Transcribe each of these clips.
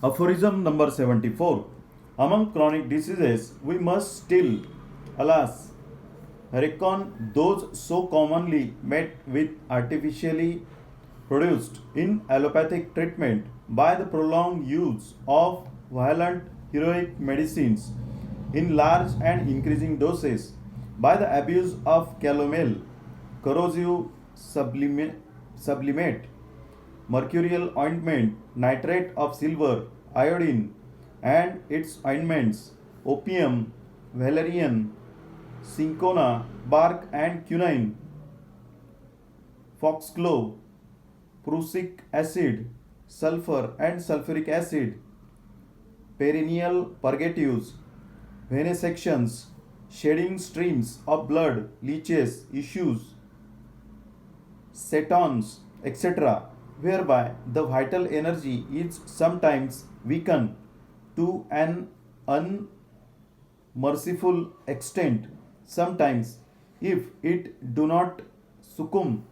Aphorism number 74. Among chronic diseases, we must still, alas, reckon those so commonly met with artificially produced in allopathic treatment by the prolonged use of violent heroic medicines in large and increasing doses, by the abuse of calomel, corrosive sublimate, mercurial ointment, nitrate of silver, iodine, and its ointments, opium, valerian, cinchona, bark and quinine, foxglove, prussic acid, sulfur and sulfuric acid, perennial purgatives, venesections, shedding streams of blood, leeches, issues, cetons, etc., whereby the vital energy is sometimes weakened to an unmerciful extent, sometimes, if it do not succumb,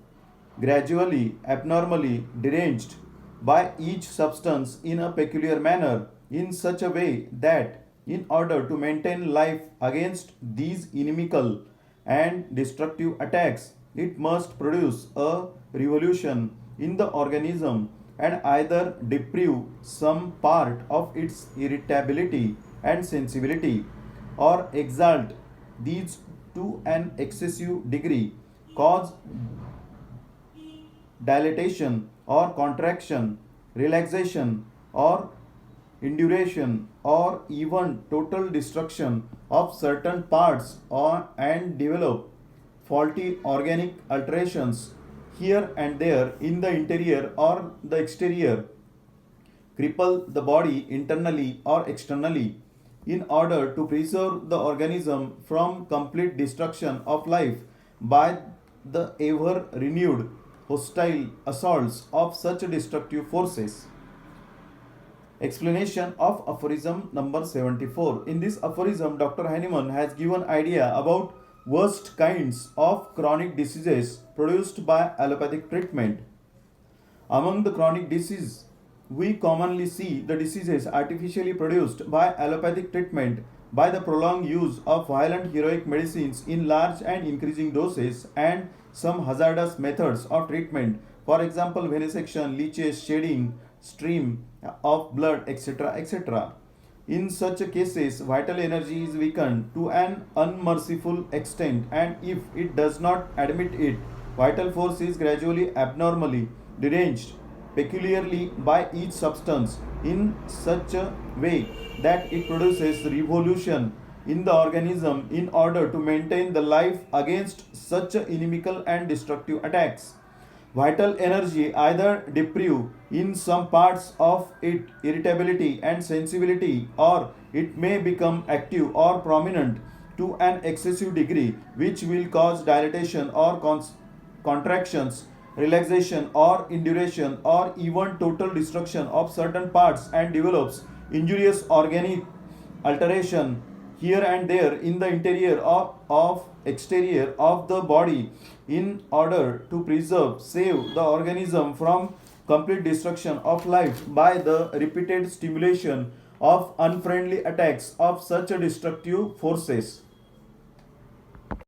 gradually, abnormally deranged by each substance in a peculiar manner, in such a way that, in order to maintain life against these inimical and destructive attacks, it must produce a revolution in the organism and either deprive some part of its irritability and sensibility, or exalt these to an excessive degree, cause dilatation or contraction, relaxation or induration, or even total destruction of certain parts, and develop faulty organic alterations here and there in the interior or the exterior, cripple the body internally or externally, in order to preserve the organism from complete destruction of life by the ever renewed hostile assaults of such destructive forces. Explanation of aphorism number 74. In this aphorism, Dr. Heinemann has given idea about worst kinds of chronic diseases produced by allopathic treatment. Among the chronic diseases, we commonly see the diseases artificially produced by allopathic treatment by the prolonged use of violent heroic medicines in large and increasing doses, and some hazardous methods of treatment, for example, venesection, leeches, shedding, stream of blood, etc. etc. In such cases, vital energy is weakened to an unmerciful extent, and if it does not admit it, vital force is gradually abnormally deranged, peculiarly by each substance, in such a way that it produces revolution in the organism in order to maintain the life against such inimical and destructive attacks. Vital energy either deprive in some parts of it irritability and sensibility, or it may become active or prominent to an excessive degree, which will cause dilatation or contractions, relaxation or induration, or even total destruction of certain parts, and develops injurious organic alteration here and there in the interior of exterior of the body, in order to preserve, save the organism from complete destruction of life by the repeated stimulation of unfriendly attacks of such destructive forces.